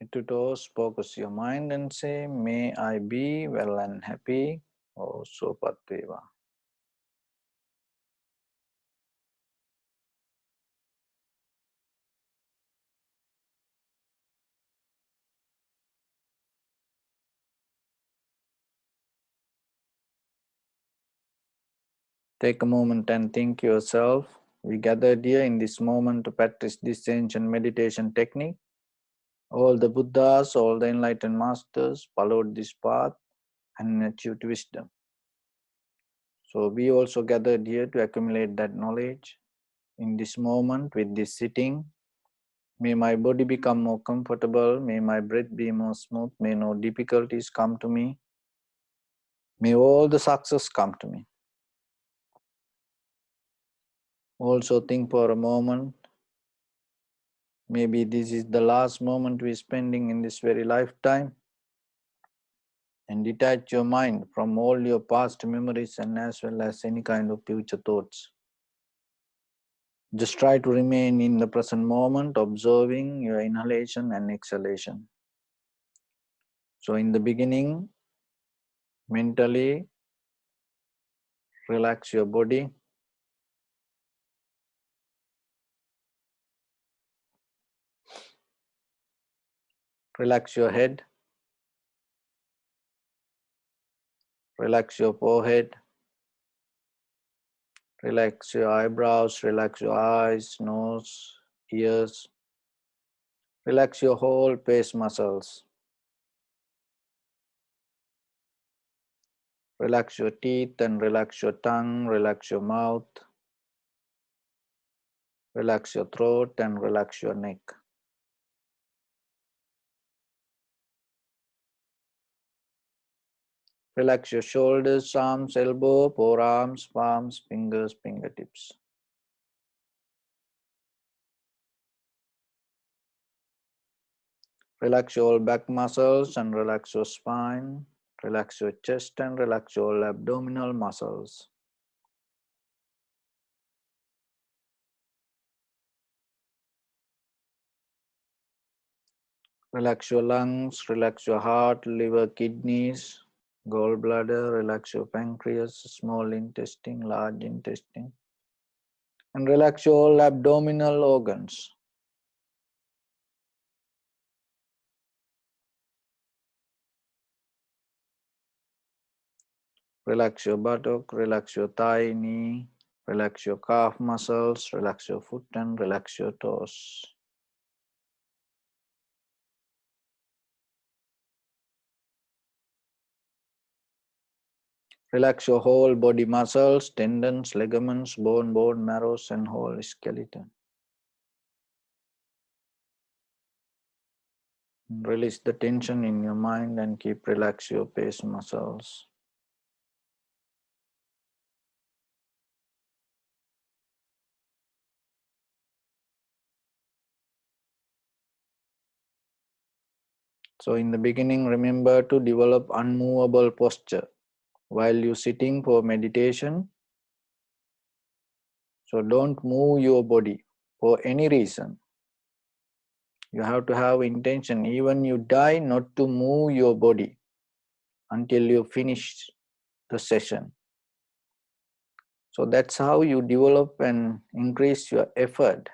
Head to toes, focus your mind and say, may I be well and happy. Oh, Sopatveva. Take a moment and think yourself. We gathered here in this moment to practice this ancient meditation technique. All the Buddhas, all the enlightened masters followed this path and achieved wisdom. So we also gathered here to accumulate that knowledge. In this moment, with this sitting, may my body become more comfortable, may my breath be more smooth, may no difficulties come to me, may all the success come to me. Also think for a moment, maybe this is the last moment we're spending in this very lifetime, and detach your mind from all your past memories and as well as any kind of future thoughts. Just try to remain in the present moment, observing your inhalation and exhalation. So in the beginning, mentally relax your body. Relax your head. Relax your forehead. Relax your eyebrows. Relax your eyes, nose, ears. Relax your whole face muscles. Relax your teeth and relax your tongue. Relax your mouth. Relax your throat and relax your neck. Relax your shoulders, arms, elbow, forearms, palms, fingers, fingertips. Relax your back muscles and relax your spine. Relax your chest and relax your abdominal muscles. Relax your lungs, relax your heart, liver, kidneys, gallbladder, relax your pancreas, small intestine, large intestine. And relax your abdominal organs. Relax your buttock, relax your thigh, knee, relax your calf muscles, relax your foot and relax your toes. Relax your whole body muscles, tendons, ligaments, bone marrows and whole skeleton. Release the tension in your mind and keep relax your face muscles. So in the beginning, remember to develop unmovable posture while you're sitting for meditation. So don't move your body for any reason. You have to have intention, even you die, not to move your body until you finish the session. So that's how you develop and increase your effort.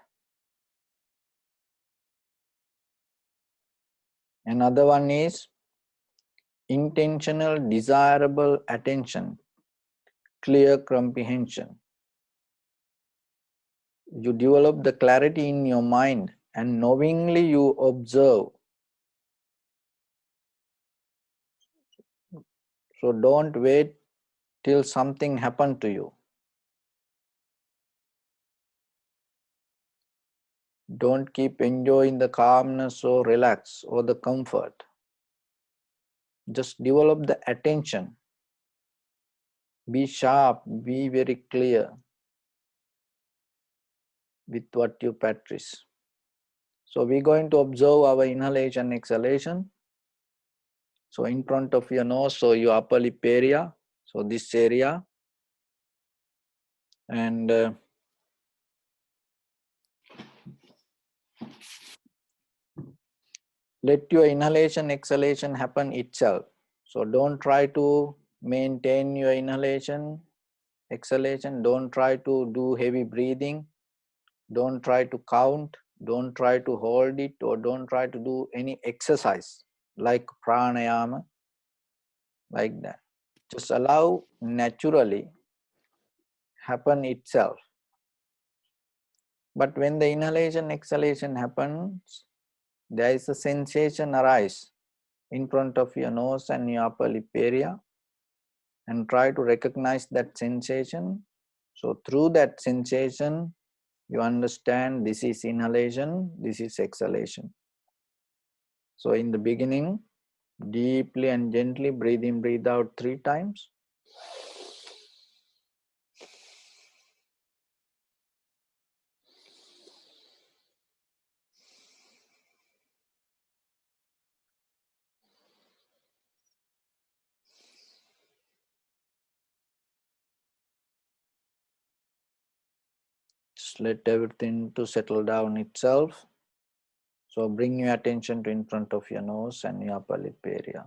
Another one is intentional, desirable attention, clear comprehension. You develop the clarity in your mind and knowingly you observe. So don't wait till something happened to you. Don't keep enjoying the calmness or relax or the comfort. Just develop the attention. Be sharp, be very clear with what you practice. So we're going to observe our inhalation, exhalation. So in front of your nose, so your upper lip area, so this area, and Let your inhalation exhalation happen itself. So don't try to maintain your inhalation exhalation. Don't try to do heavy breathing. Don't try to count. Don't try to hold it, or don't try to do any exercise like pranayama, like that. Just allow naturally happen itself. But when the inhalation exhalation happens, there is a sensation arise in front of your nose and your upper lip area, and try to recognize that sensation. So through that sensation, you understand this is inhalation, this is exhalation. So in the beginning, deeply and gently breathe in, breathe out 3 times. Just let everything to settle down itself. So bring your attention to in front of your nose and your upper lip area,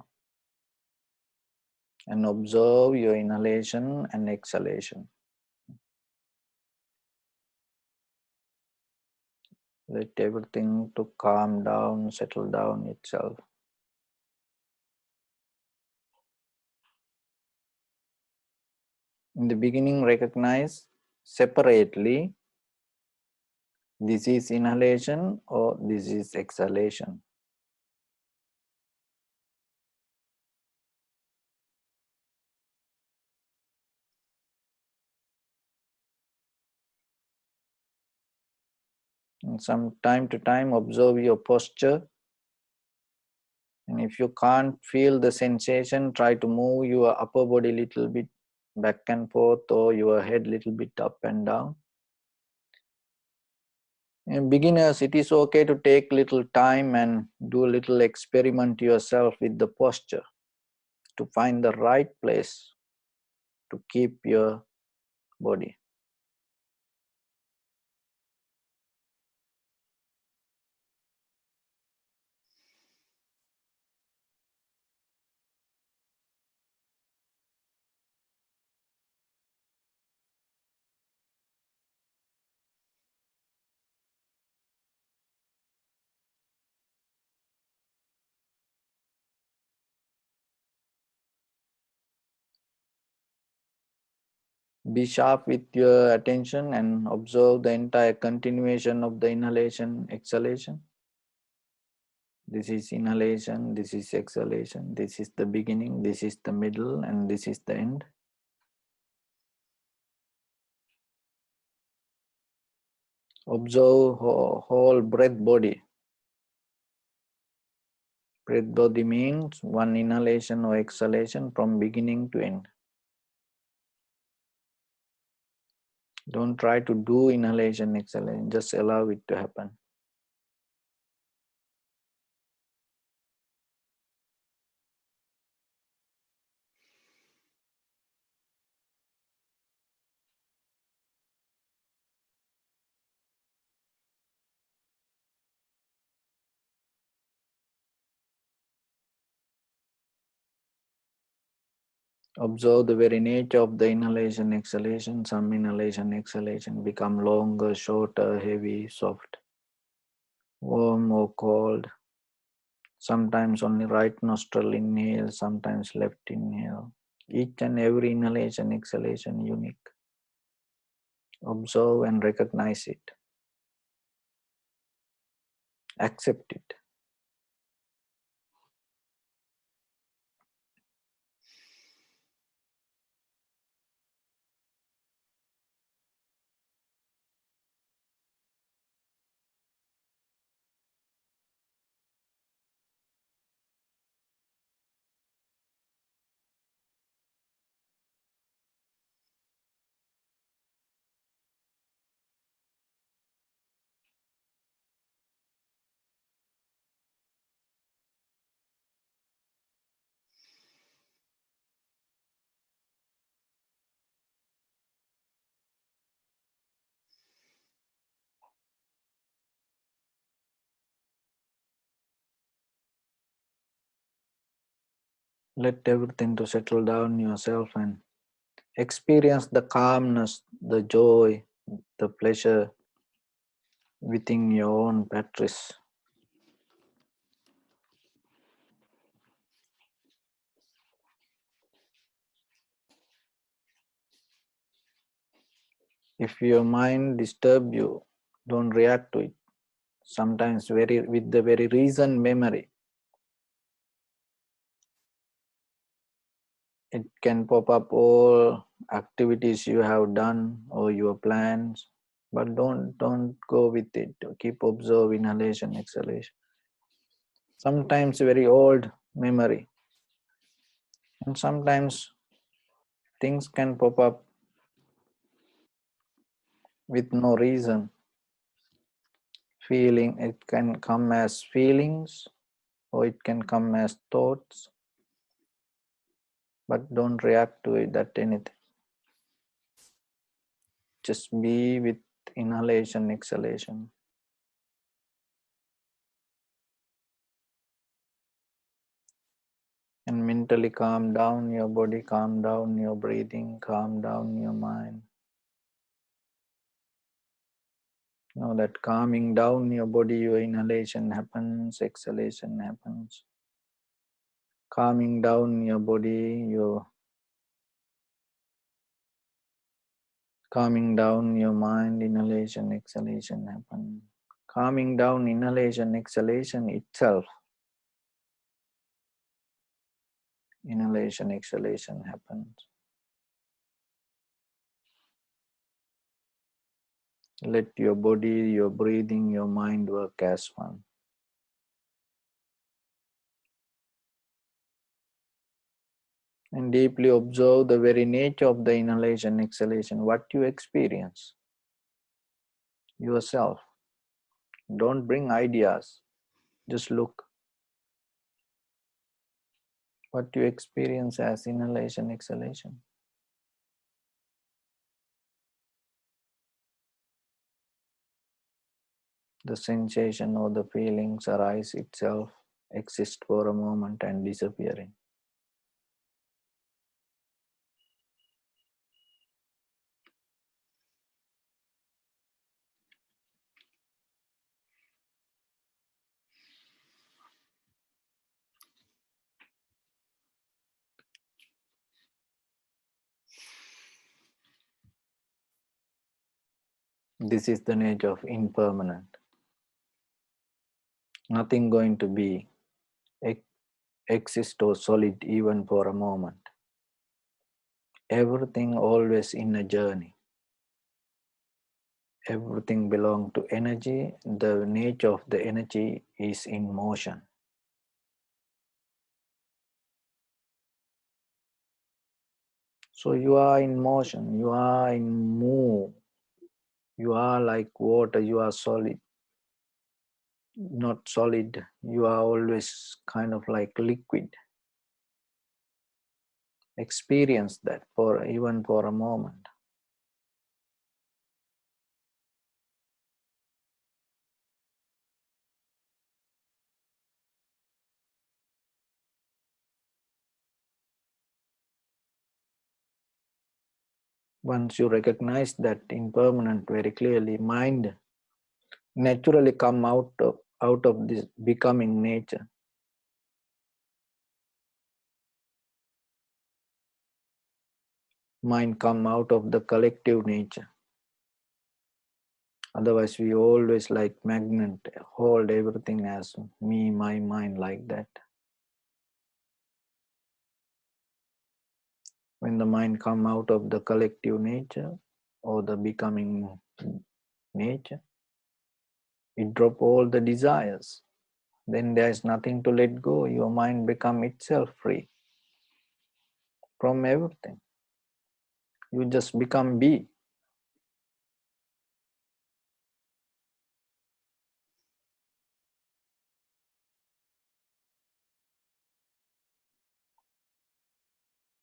and observe your inhalation and exhalation. Let everything to calm down, settle down itself. In the beginning, recognize separately this is inhalation or this is exhalation. And some time to time, observe your posture. And if you can't feel the sensation, try to move your upper body a little bit back and forth, or your head a little bit up and down. In beginners, it is okay to take little time and do a little experiment yourself with the posture to find the right place to keep your body. Be sharp with your attention and observe the entire continuation of the inhalation, exhalation. This is inhalation, this is exhalation, this is the beginning, this is the middle, and this is the end. Observe whole breath body. Breath body means one inhalation or exhalation from beginning to end. Don't try to do inhalation, exhalation, just allow it to happen. Observe the very nature of the inhalation, exhalation. Some inhalation, exhalation become longer, shorter, heavy, soft, warm or cold. Sometimes only right nostril inhale, sometimes left inhale. Each and every inhalation, exhalation unique. Observe and recognize it. Accept it. Let everything to settle down yourself and experience the calmness, the joy, the pleasure within your own practice. If your mind disturb you, don't react to it. Sometimes very with the very reason memory, it can pop up all activities you have done or your plans, but don't go with it. Keep observe inhalation, exhalation. Sometimes very old memory, and sometimes things can pop up with no reason. Feeling, it can come as feelings or it can come as thoughts, but don't react to it at anything. Just be with inhalation, exhalation. And mentally calm down your body, calm down your breathing, calm down your mind. Know that calming down your body, your inhalation happens, exhalation happens. Calming down your body, your calming down your mind, inhalation, exhalation happen. Calming down inhalation, exhalation itself. Inhalation, exhalation happens. Let your body, your breathing, your mind work as one. And deeply observe the very nature of the inhalation, exhalation, what you experience yourself. Don't bring ideas, just look what you experience as inhalation, exhalation. The sensation or the feelings arise itself, exist for a moment and disappearing. This is the nature of impermanent. Nothing going to be exist or solid even for a moment. Everything always in a journey. Everything belongs to energy. The nature of the energy is in motion. So you are in motion, you are in move, you are like water, you are solid, not solid, you are always kind of like liquid. Experience that for even for a moment. Once you recognize that impermanent very clearly, mind naturally come out of this becoming nature. Mind come out of the collective nature. Otherwise we always like magnet hold everything as me, my mind, like that. When the mind come out of the collective nature or the becoming nature, it drop all the desires. Then there is nothing to let go. Your mind become itself free from everything. You just become be.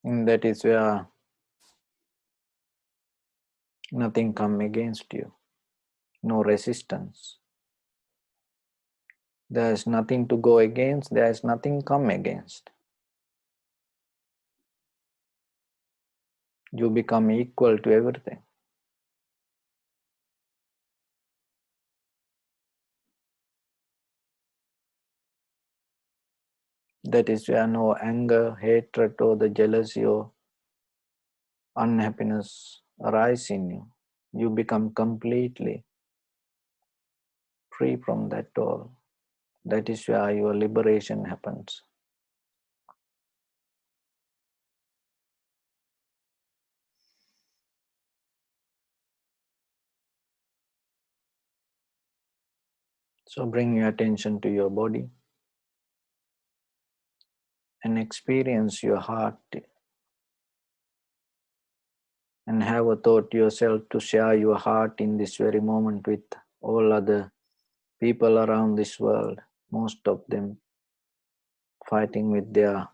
And that is where nothing come against you. No resistance. There is nothing to go against. There is nothing come against. You become equal to everything. That is where no anger, hatred, or the jealousy or unhappiness arise in you. You become completely free from that all. That is where your liberation happens. So bring your attention to your body and experience your heart and have a thought yourself to share your heart in this very moment with all other people around this world, most of them fighting with their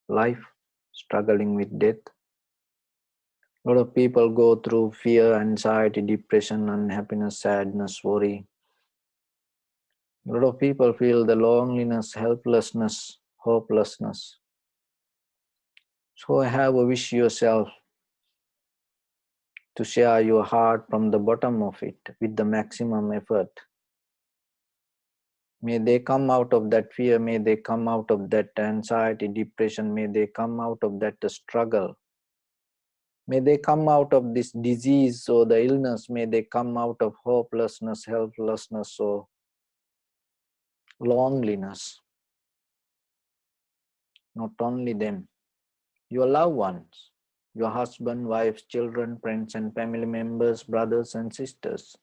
life, struggling with death. A lot of people go through fear, anxiety, depression, unhappiness, sadness, worry. A lot of people feel the loneliness, helplessness, hopelessness. So have a wish yourself to share your heart from the bottom of it with the maximum effort. May they come out of that fear, may they come out of that anxiety, depression, may they come out of that struggle. May they come out of this disease or the illness, may they come out of hopelessness, helplessness, or loneliness. Not only them, your loved ones, your husband, wives, children, friends and family members, brothers and sisters,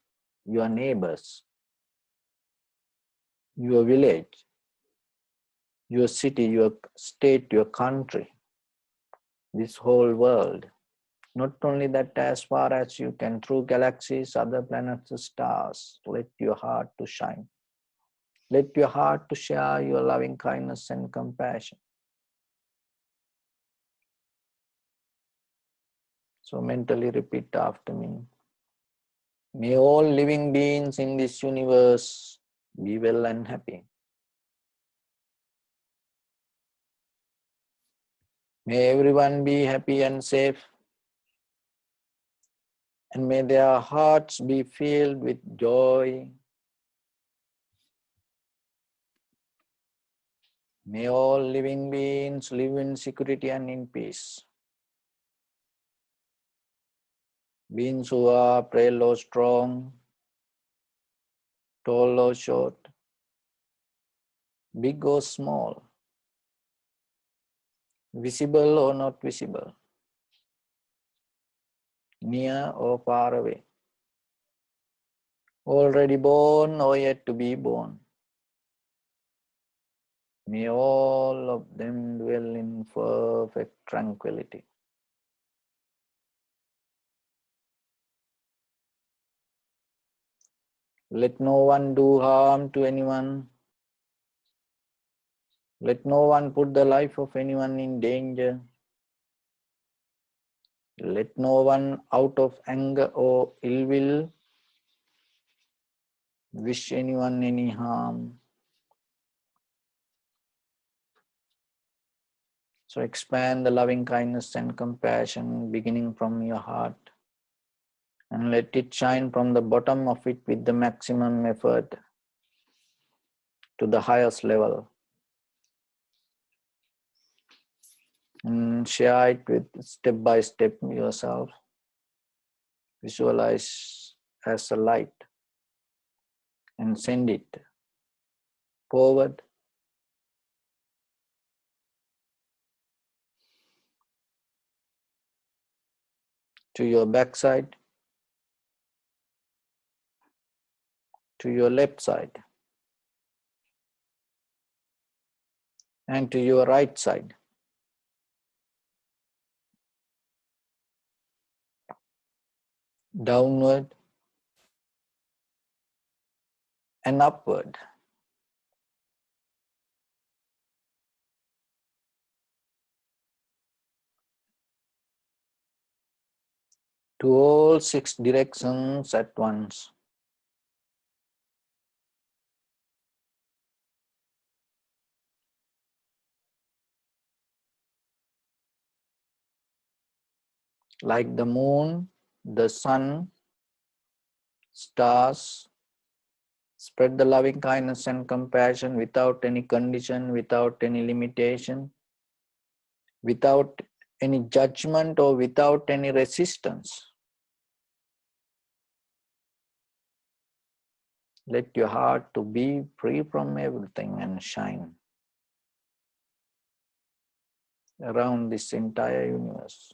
your neighbors, your village, your city, your state, your country, this whole world. Not only that, as far as you can, through galaxies, other planets, stars, let your heart to shine. Let your heart to share your loving kindness and compassion. So mentally repeat after me. May all living beings in this universe be well and happy. May everyone be happy and safe. And may their hearts be filled with joy. May all living beings live in security and in peace. Beings who are frail or strong, tall or short, big or small, visible or not visible, near or far away, already born or yet to be born. May all of them dwell in perfect tranquility. Let no one do harm to anyone. Let no one put the life of anyone in danger. Let no one out of anger or ill will wish anyone any harm. So expand the loving kindness and compassion beginning from your heart and let it shine from the bottom of it with the maximum effort to the highest level. And share it with step by step yourself. Visualize as a light and send it forward to your backside, to your left side, and to your right side. Downward and upward. To all 6 directions at once. like the moon, the sun, stars. Spread the loving kindness and compassion without any condition, without any limitation, without any judgment or without any resistance. Let your heart to be free from everything and shine around this entire universe.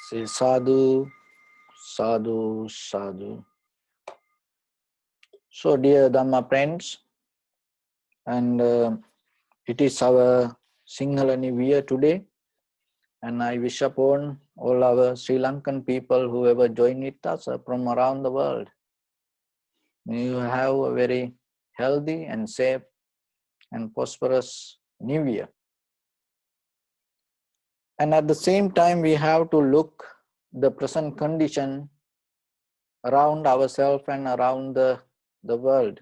Say sadhu, sadhu, sadhu. So dear Dhamma friends, and it is our Sinhala New Year today, and I wish upon all our Sri Lankan people who ever join with us from around the world, may you have a very healthy and safe and prosperous New Year. And at the same time, we have to look the present condition around ourselves and around the world.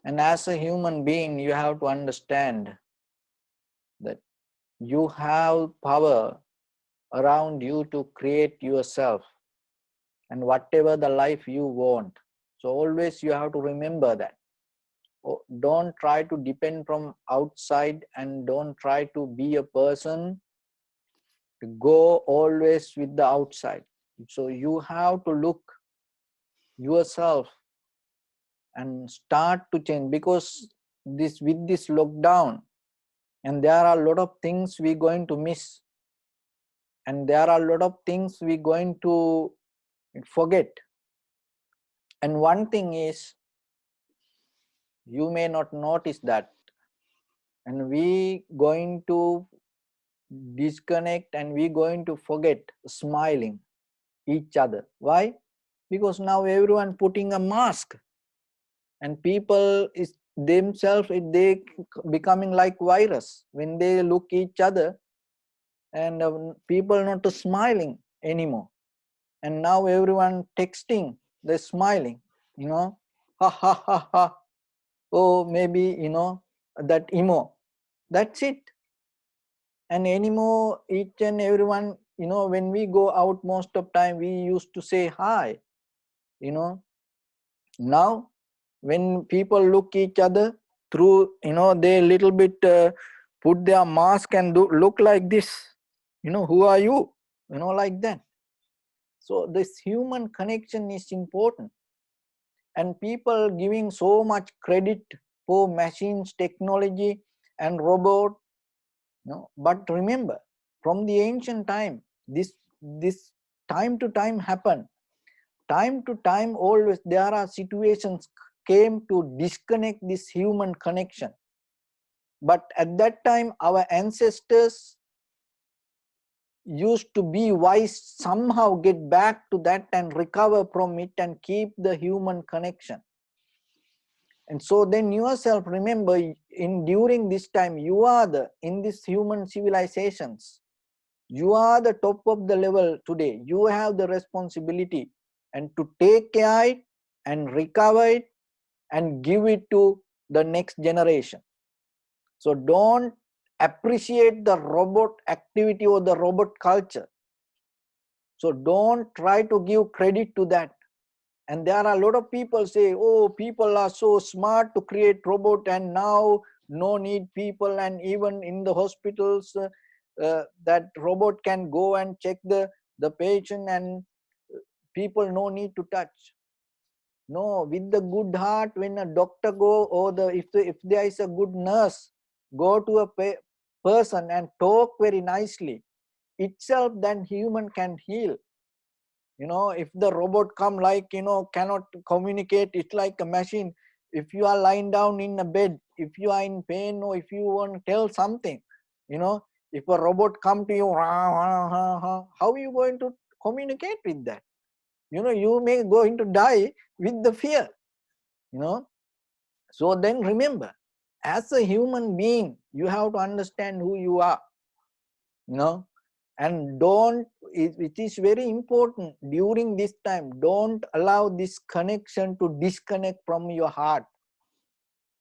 And as a human being, you have to understand that you have power around you to create yourself and whatever the life you want. So always you have to remember that. Don't try to depend from outside, and don't try to be a person to go always with the outside. So you have to look yourself and start to change, because this with this lockdown, and there are a lot of things we're going to miss, and there are a lot of things we're going to forget. And one thing is, you may not notice that, and we going to disconnect, and we going to forget smiling each other. Why? Because now everyone putting a mask, and people is themselves, they becoming like virus when they look each other, and people not smiling anymore. And now everyone texting, they're smiling, ha ha ha ha. Oh, maybe that emo, that's it. And anymore, each and everyone, when we go out, most of time we used to say hi. Now when people look each other through, they little bit put their mask and look like this, who are you, like that. So this human connection is important, and people giving so much credit for machines, technology and robot. But remember, from the ancient time, this time to time happen. Time to time, always there are situations came to disconnect this human connection. But at that time, our ancestors used to be wise, somehow get back to that and recover from it and keep the human connection. And so then yourself, remember, during this time, you are in this human civilizations, you are the top of the level today. You have the responsibility and to take care it and recover it and give it to the next generation. So don't appreciate the robot activity or the robot culture. So don't try to give credit to that. And there are a lot of people say, oh, people are so smart to create robot, and now no need people, and even in the hospitals that robot can go and check the patient, and people no need to touch. No, with the good heart, when a doctor go, or if there is a good nurse, go to a person and talk very nicely, itself then human can heal. If the robot come like, cannot communicate, it's like a machine. If you are lying down in a bed, if you are in pain, or if you want to tell something, if a robot come to you, how are you going to communicate with that? You may going to die with the fear. So then remember, as a human being, you have to understand who you are, and don't, it is very important during this time, don't allow this connection to disconnect from your heart.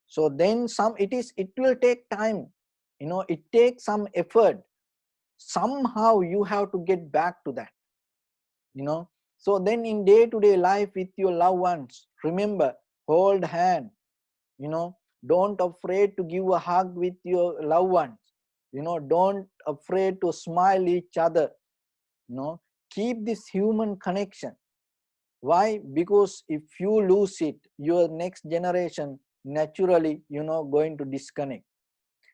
So then it will take time, it takes some effort. Somehow you have to get back to that, so then in day-to-day life with your loved ones, remember, hold hand, don't afraid to give a hug with your loved ones, don't afraid to smile each other, keep this human connection. Why? Because if you lose it, your next generation naturally going to disconnect.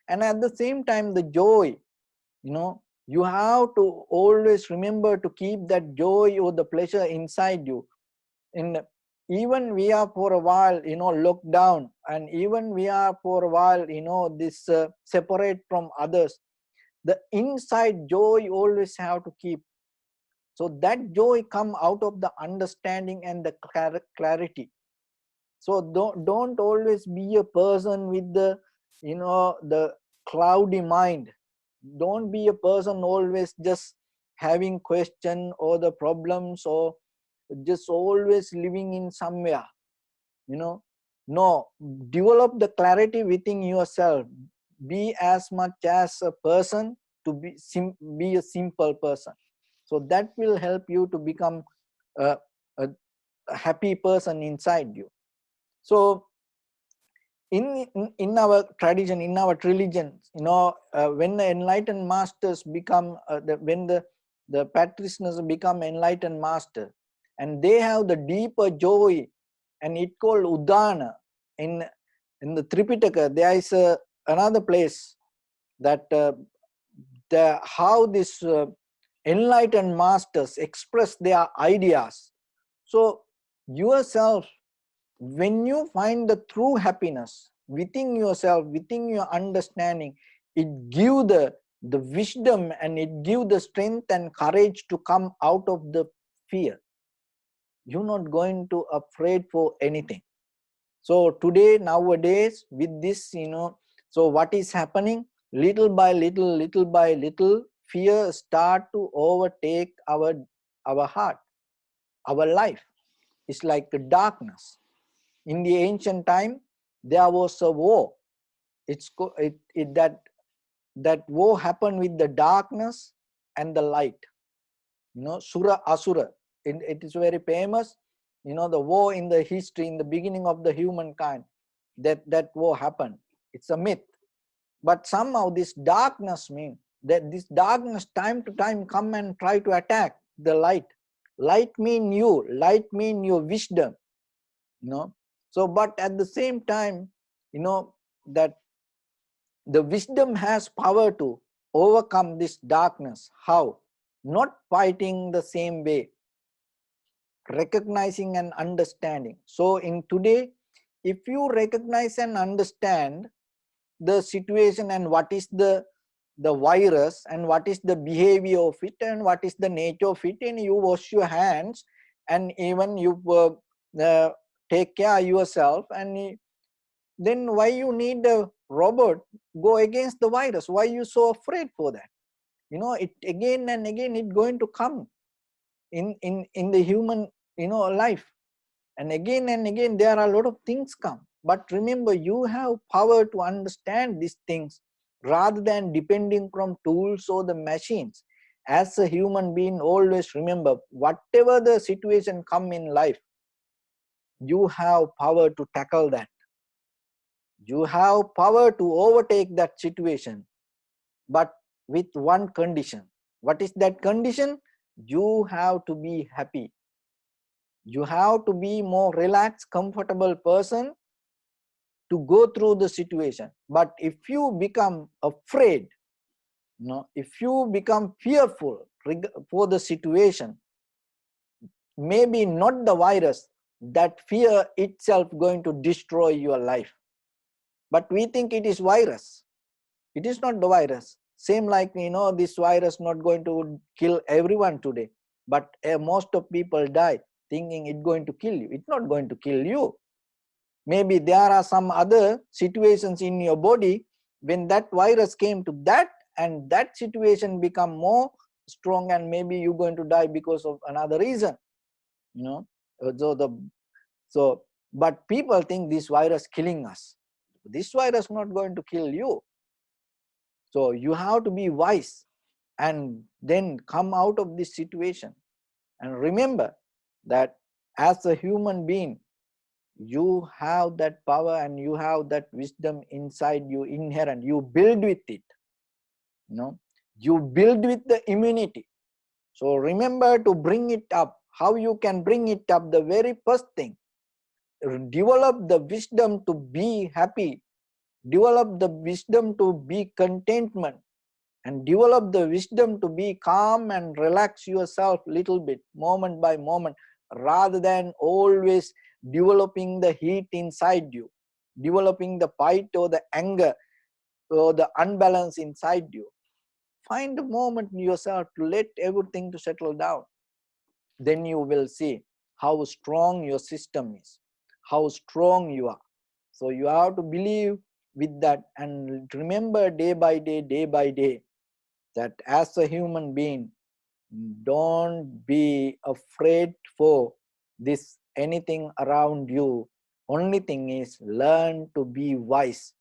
And at the same time, the joy, you have to always remember to keep that joy or the pleasure inside you. And even we are for a while locked down, and even we are for a while this separate from others, the inside joy always have to keep. So that joy come out of the understanding and the clarity. So don't always be a person with the the cloudy mind. Don't be a person always just having question or the problems, or just always living in somewhere, no, develop the clarity within yourself. Be as much as a person to be a simple person. So that will help you to become a, a happy person inside you. So in our tradition, in our religion, when the enlightened masters become when the practitioners become enlightened master, and they have the deeper joy, and it called udana. In the Tripitaka there is another place that how this enlightened masters express their ideas. So yourself, when you find the true happiness within yourself, within your understanding, it gives the wisdom, and it gives the strength and courage to come out of the fear. You're not going to afraid for anything. So today, nowadays, with this, so what is happening? Little by little, fear start to overtake our heart, our life. It's like the darkness. In the ancient time, there was a war. That war happened with the darkness and the light. Sura Asura. It is very famous. The war in the history, in the beginning of the humankind, that war happened. It's a myth. But somehow this darkness means that this darkness time to time come and try to attack the light. Light mean you. Light mean your wisdom. So, but at the same time, that the wisdom has power to overcome this darkness. How? Not fighting the same way, recognizing and understanding. So in today, if you recognize and understand the situation, and what is the virus, and what is the behavior of it, and what is the nature of it, and you wash your hands, and even you take care of yourself, and then why you need a robot go against the virus? Why you so afraid for that? It again and again it going to come in the human life, and again there are a lot of things come. But remember, you have power to understand these things rather than depending from tools or the machines. As a human being, always remember, whatever the situation come in life, you have power to tackle that. You have power to overtake that situation, but with one condition. What is that condition? You have to be happy. You have to be more relaxed, comfortable person to go through the situation. But if you become afraid, if you become fearful for the situation, maybe not the virus, that fear itself going to destroy your life. But we think it is virus. It is not the virus. Same like, this virus not going to kill everyone today, but most of people die thinking it's going to kill you. It's not going to kill you. Maybe there are some other situations in your body when that virus came to that, and that situation become more strong, and maybe you're going to die because of another reason, you know. But people think this virus killing us. This virus not going to kill you. So you have to be wise and then come out of this situation. And remember that as a human being, you have that power and you have that wisdom inside you, inherent. You build with it. You build with the immunity. So remember to bring it up. How you can bring it up? The very first thing, develop the wisdom to be happy, develop the wisdom to be contentment, and develop the wisdom to be calm and relax yourself little bit, moment by moment, rather than always developing the heat inside you, developing the fight or the anger or the unbalance inside you. Find a moment yourself to let everything to settle down. Then you will see how strong your system is, how strong you are. So you have to believe with that, and remember day by day, that as a human being, don't be afraid for this anything around you. Only thing is learn to be wise.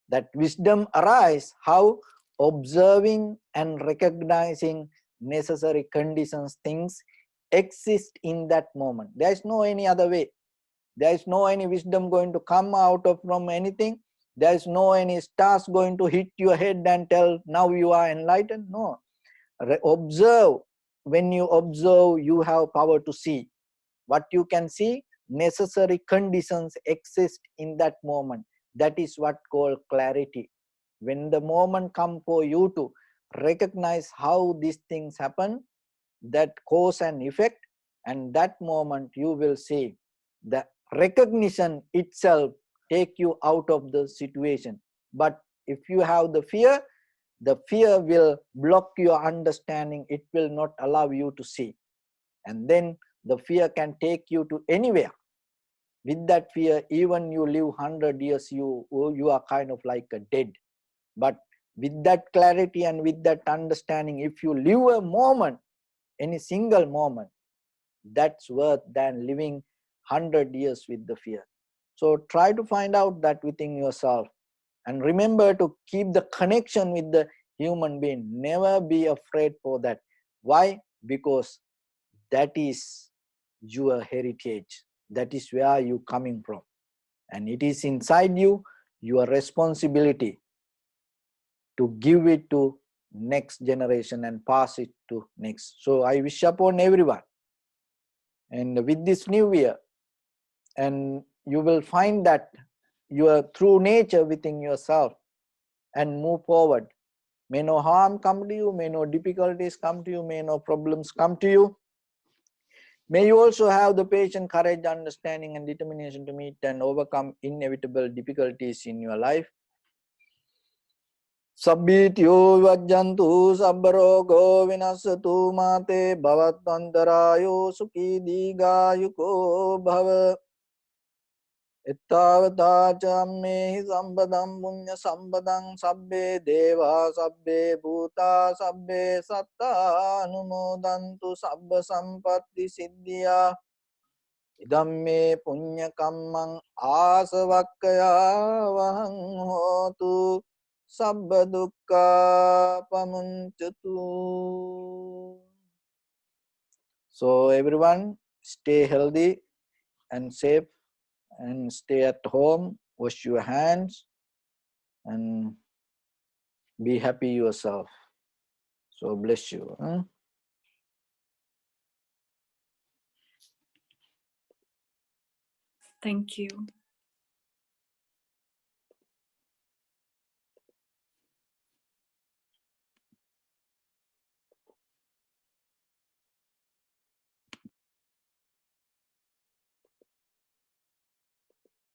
That wisdom arise how? Observing and recognizing necessary conditions, things exist in that moment. There is no any other way. There is no any wisdom going to come out of from anything. There is no any stars going to hit your head and tell now you are enlightened. No. Observe. When you observe, you have power to see. What you can see, necessary conditions exist in that moment. That is what called clarity. When the moment come for you to recognize how these things happen, that cause and effect, and that moment you will see the recognition itself take you out of the situation. But if you have the fear will block your understanding. It will not allow you to see, and then the fear can take you to anywhere. With that fear, even you live 100 years, you are kind of like a dead. But with that clarity and with that understanding, if you live a moment, any single moment, that's worth than living 100 years with the fear. So try to find out that within yourself, and remember to keep the connection with the human being. Never be afraid for that. Why? Because that is your heritage. That is where you coming from, and it is inside you. Your responsibility to give it to next generation and pass it to next. So I wish upon everyone, and with this new year, and you will find that your true nature within yourself and move forward. May no harm come to you, may no difficulties come to you, may no problems come to you. May you also have the patience, courage, understanding, and determination to meet and overcome inevitable difficulties in your life. Sabbityo vajjantu sabbarogo vinasatu mate bhavatantarayo sukhi digayuko bhava. Ittavata cammehi sampadam punya sampadam sabbe deva sabbe bhuta sabbe satta anumodantu sabba sampatti siddhya. Idamme punya kammang asavakkaya vahang hotu sabba dukkha pamuncatu. So everyone, stay healthy and safe, and stay at home, wash your hands, and be happy yourself. So bless you. Thank you.